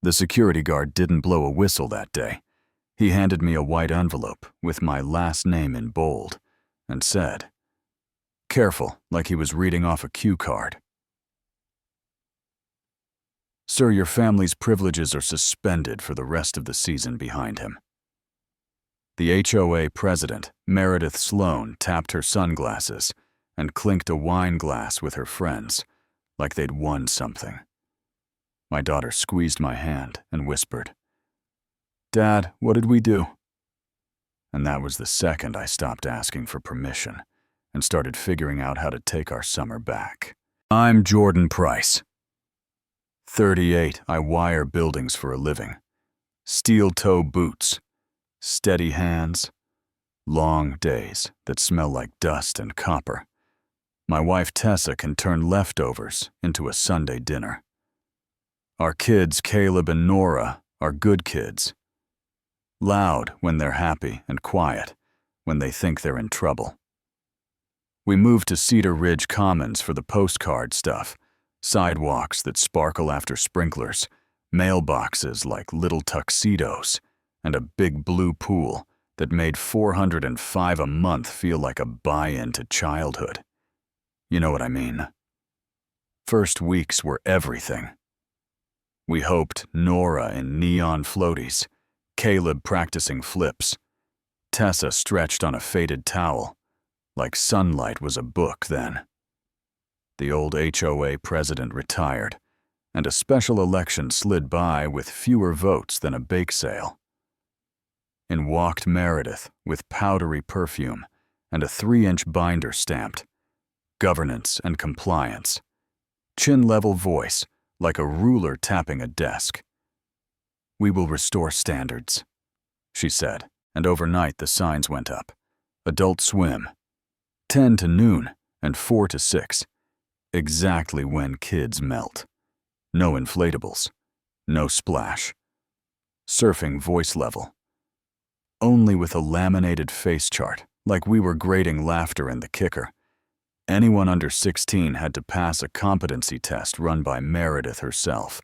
The security guard didn't blow a whistle that day. He handed me a white envelope with my last name in bold and said, "Careful," like he was reading off a cue card. "Sir, your family's privileges are suspended for the rest of the season." Behind him. The HOA president, Meredith Sloan, tapped her sunglasses and clinked a wine glass with her friends, like they'd won something. My daughter squeezed my hand and whispered, "Dad, what did we do?" And that was the second I stopped asking for permission and started figuring out how to take our summer back. I'm Jordan Price. 38, I wire buildings for a living. Steel-toe boots, steady hands, long days that smell like dust and copper. My wife Tessa can turn leftovers into a Sunday dinner. Our kids, Caleb and Nora, are good kids. Loud when they're happy and quiet when they think they're in trouble. We moved to Cedar Ridge Commons for the postcard stuff, sidewalks that sparkle after sprinklers, mailboxes like little tuxedos, and a big blue pool that made $405 a month feel like a buy-in to childhood. You know what I mean? First weeks were everything. We hoped Nora in neon floaties, Caleb practicing flips, Tessa stretched on a faded towel, like sunlight was a book then. The old HOA president retired, and a special election slid by with fewer votes than a bake sale. In walked Meredith with powdery perfume and a 3-inch binder stamped, "Governance and Compliance," chin-level voice like a ruler tapping a desk. "We will restore standards," she said, and overnight the signs went up. Adult Swim, 10 to noon and 4 to 6, exactly when kids melt. No inflatables, no splash. Surfing voice level. Only with a laminated face chart, like we were grading laughter in the kicker. Anyone under 16 had to pass a competency test run by Meredith herself.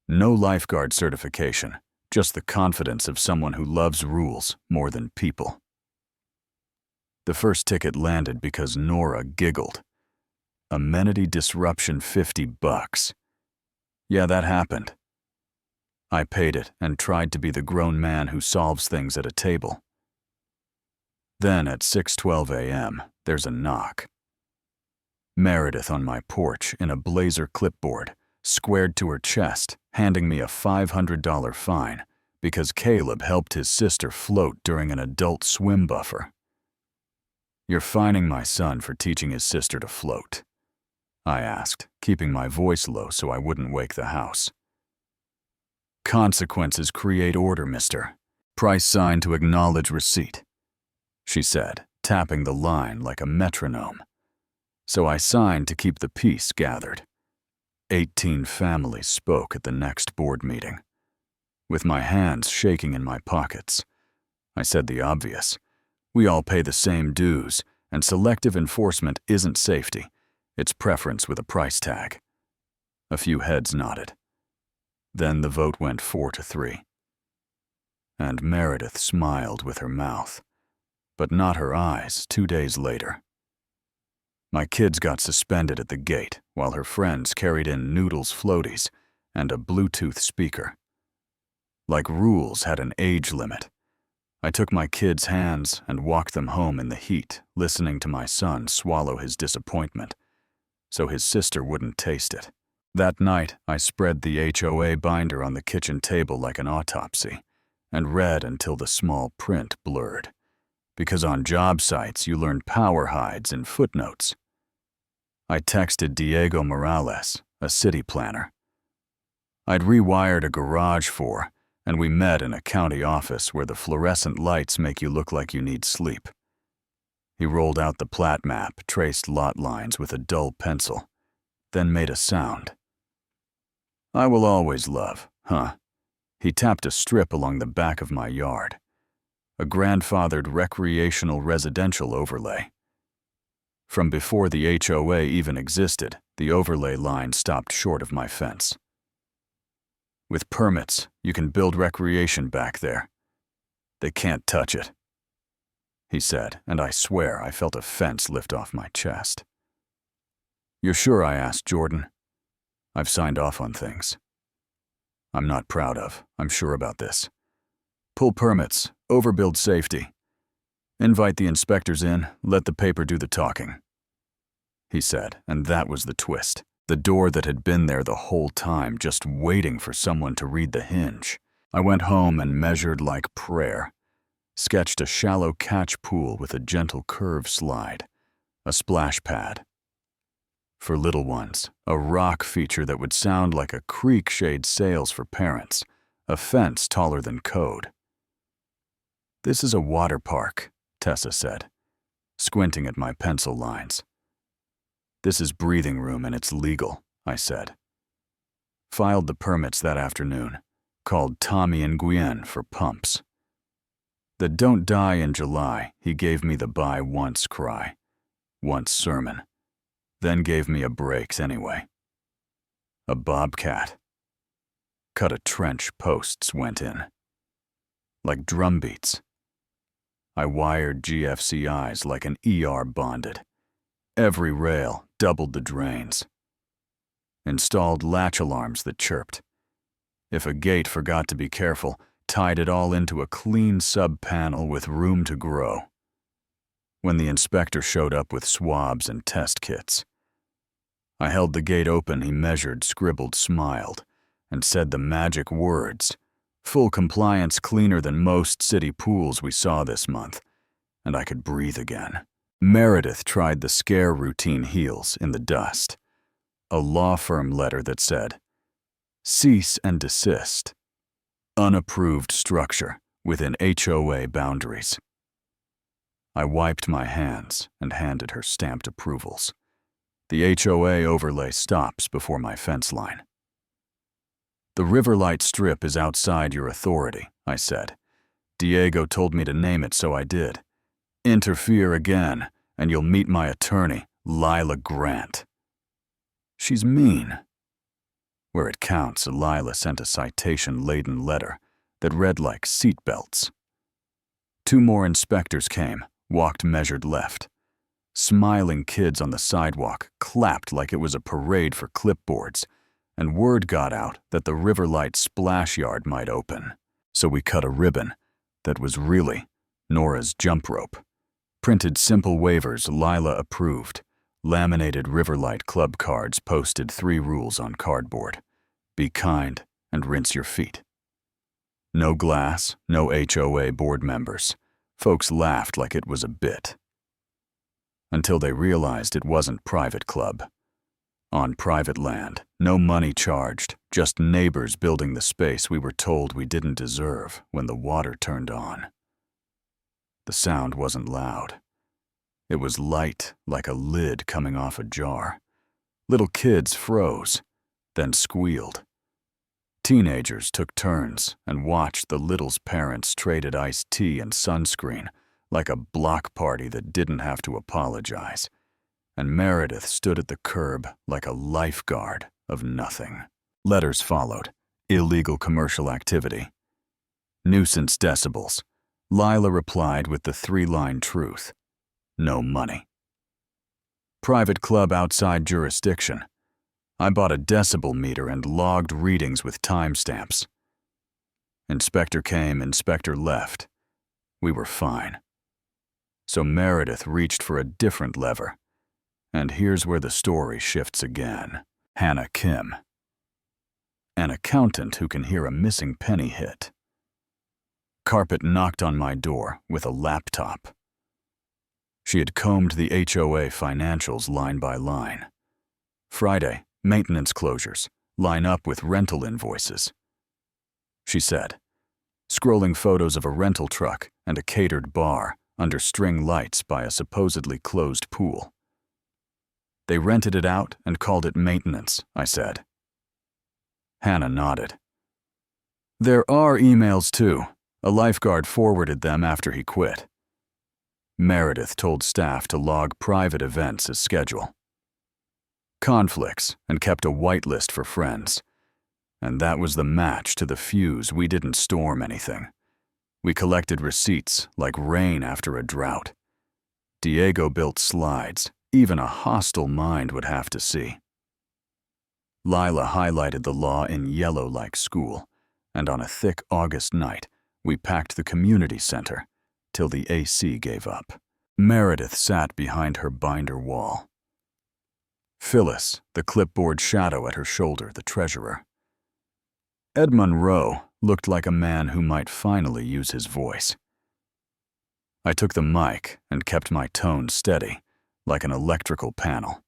No lifeguard certification, just the confidence of someone who loves rules more than people. The first ticket landed because Nora giggled. Amenity disruption $50. Yeah, that happened. I paid it and tried to be the grown man who solves things at a table. Then at 6:12 a.m., there's a knock. Meredith on my porch in a blazer clipboard, squared to her chest, handing me a $500 fine because Caleb helped his sister float during an Adult Swim buffer. "You're fining my son for teaching his sister to float?" I asked, keeping my voice low so I wouldn't wake the house. "Consequences create order, mister. Price sign to acknowledge receipt," she said, tapping the line like a metronome. So I signed to keep the peace gathered. 18 families spoke at the next board meeting. With my hands shaking in my pockets, I said the obvious. We all pay the same dues, and selective enforcement isn't safety. It's preference with a price tag. A few heads nodded. Then the vote went 4 to 3. And Meredith smiled with her mouth, but not her eyes 2 days later. My kids got suspended at the gate while her friends carried in Noodles floaties and a Bluetooth speaker. Like rules had an age limit. I took my kids' hands and walked them home in the heat, listening to my son swallow his disappointment, so his sister wouldn't taste it. That night, I spread the HOA binder on the kitchen table like an autopsy and read until the small print blurred. Because on job sites, you learn power hides and footnotes. I texted Diego Morales, a city planner. I'd rewired a garage for, and we met in a county office where the fluorescent lights make you look like you need sleep. He rolled out the plat map, traced lot lines with a dull pencil, then made a sound. "I will always love, huh?" He tapped a strip along the back of my yard. A grandfathered recreational residential overlay. From before the HOA even existed, the overlay line stopped short of my fence. With permits, you can build recreation back there. They can't touch it," he said, and I swear I felt a fence lift off my chest. "You're sure?" I asked Jordan. "I've signed off on things I'm not proud of. I'm sure about this. Pull permits, overbuild safety. Invite the inspectors in, let the paper do the talking," he said, and that was the twist. The door that had been there the whole time, just waiting for someone to read the hinge. I went home and measured like prayer. Sketched a shallow catch pool with a gentle curve slide, a splash pad. For little ones, a rock feature that would sound like a creek shade sails for parents, a fence taller than code. "This is a water park," Tessa said, squinting at my pencil lines. "This is breathing room and it's legal," I said. Filed the permits that afternoon, called Tommy and Guyenne for pumps. The "don't die in July," he gave me the buy once cry, once sermon, then gave me a brakes anyway. A bobcat. Cut a trench, posts went in. Like drum beats. I wired GFCIs like an ER bonded. Every rail, doubled the drains. Installed latch alarms that chirped. If a gate forgot to be careful, tied it all into a clean sub-panel with room to grow. When the inspector showed up with swabs and test kits, I held the gate open. He measured, scribbled, smiled, and said the magic words, "Full compliance, cleaner than most city pools we saw this month," and I could breathe again. Meredith tried the scare routine heels in the dust. A law firm letter that said, "Cease and desist. Unapproved structure within HOA boundaries." I wiped my hands and handed her stamped approvals. The HOA overlay stops before my fence line. "The Riverlight Strip is outside your authority," I said. "Diego told me to name it, so I did. Interfere again, and you'll meet my attorney, Lila Grant." She's mean. Where it counts, Lila sent a citation-laden letter that read like seatbelts. 2 more inspectors came, walked measured left. Smiling kids on the sidewalk clapped like it was a parade for clipboards, and word got out that the Riverlight splash yard might open. So we cut a ribbon that was really Nora's jump rope. Printed simple waivers Lila approved. Laminated Riverlight club cards posted 3 rules on cardboard. Be kind and rinse your feet. No glass, no HOA board members. Folks laughed like it was a bit. Until they realized it wasn't private club. On private land, no money charged, just neighbors building the space we were told we didn't deserve when the water turned on. The sound wasn't loud. It was light, like a lid coming off a jar. Little kids froze, then squealed. Teenagers took turns and watched the little's parents traded iced tea and sunscreen like a block party that didn't have to apologize. And Meredith stood at the curb like a lifeguard of nothing. Letters followed. Illegal commercial activity. Nuisance decibels. Lila replied with the 3-line truth. No money. Private club outside jurisdiction. I bought a decibel meter and logged readings with timestamps. Inspector came, inspector left. We were fine. So Meredith reached for a different lever. And here's where the story shifts again. Hannah Kim. An accountant who can hear a missing penny hit. Carpet knocked on my door with a laptop. She had combed the HOA financials line by line. Friday, maintenance closures, line up with rental invoices. She said, scrolling photos of a rental truck and a catered bar under string lights by a supposedly closed pool. They rented it out and called it maintenance, I said. Hannah nodded. There are emails too. A lifeguard forwarded them after he quit. Meredith told staff to log private events as schedule. Conflicts, and kept a whitelist for friends. And that was the match to the fuse. We didn't storm anything. We collected receipts like rain after a drought. Diego built slides even a hostile mind would have to see. Lila highlighted the law in yellow like school, and on a thick August night, we packed the community center till the AC gave up. Meredith sat behind her binder wall. Phyllis, the clipboard shadow at her shoulder, the treasurer. Ed Monroe looked like a man who might finally use his voice. I took the mic and kept my tone steady, like an electrical panel.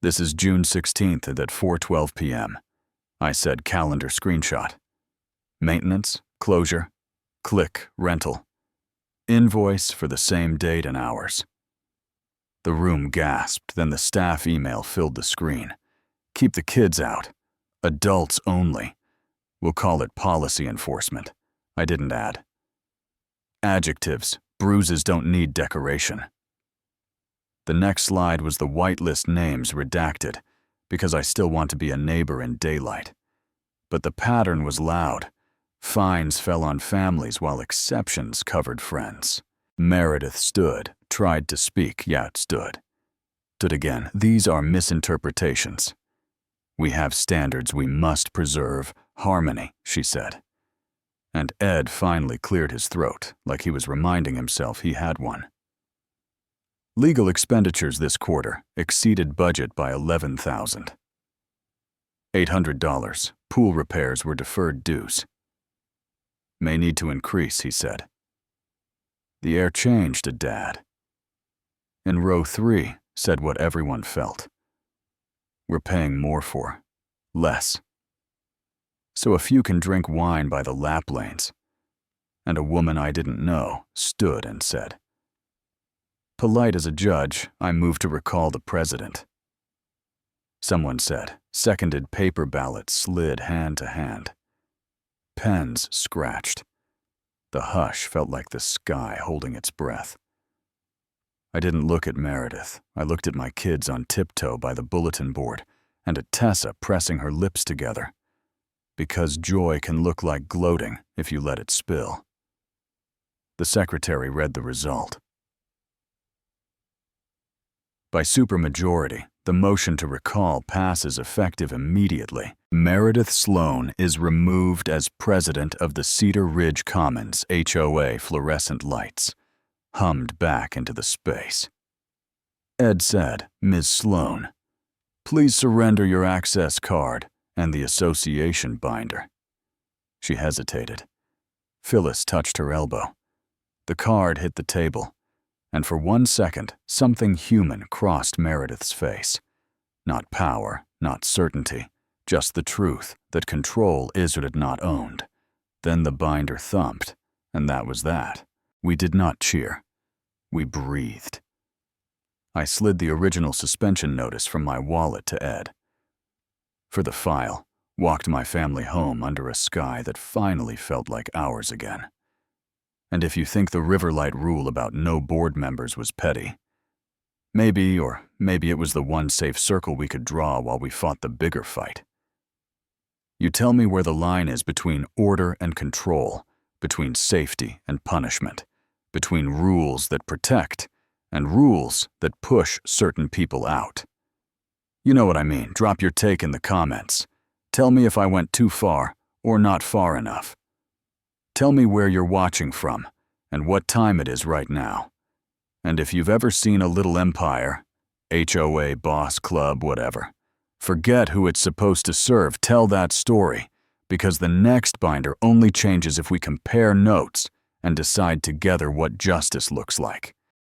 This is June 16th at 4:12 p.m. I said, calendar screenshot. Maintenance, closure, click, rental. Invoice for the same date and hours. The room gasped, then the staff email filled the screen. Keep the kids out. Adults only. We'll call it policy enforcement. I didn't add. Adjectives. Bruises don't need decoration. The next slide was the whitelist names redacted, because I still want to be a neighbor in daylight. But the pattern was loud. Fines fell on families while exceptions covered friends. Meredith stood, tried to speak, yet stood. Stood again. These are misinterpretations. We have standards we must preserve. Harmony, she said. And Ed finally cleared his throat, like he was reminding himself he had one. Legal expenditures this quarter exceeded budget by $11,000. $800. Pool repairs were deferred dues. May need to increase, he said. The air changed to Dad. In row 3, said what everyone felt. We're paying more for. Less. So a few can drink wine by the lap lanes. And a woman I didn't know stood and said, polite as a judge, I moved to recall the president. Someone said, seconded paper ballots slid hand to hand. Pens scratched. The hush felt like the sky holding its breath. I didn't look at Meredith. I looked at my kids on tiptoe by the bulletin board and at Tessa pressing her lips together. Because joy can look like gloating if you let it spill. The secretary read the result. By supermajority, the motion to recall passes effective immediately. Meredith Sloan is removed as president of the Cedar Ridge Commons HOA Fluorescent Lights, hummed back into the space. Ed said, Ms. Sloan, please surrender your access card and the association binder. She hesitated. Phyllis touched her elbow. The card hit the table, and for 1 second, something human crossed Meredith's face. Not power, not certainty, just the truth that control is what it not owned. Then the binder thumped, and that was that. We did not cheer. We breathed. I slid the original suspension notice from my wallet to Ed. For the file, walked my family home under a sky that finally felt like ours again. And if you think the Riverlight rule about no board members was petty, maybe it was the one safe circle we could draw while we fought the bigger fight. You tell me where the line is between order and control, between safety and punishment, between rules that protect and rules that push certain people out. You know what I mean. Drop your take in the comments. Tell me if I went too far or not far enough. Tell me where you're watching from and what time it is right now. And if you've ever seen a little empire, HOA, boss club, whatever, forget who it's supposed to serve. Tell that story, because the next binder only changes if we compare notes and decide together what justice looks like.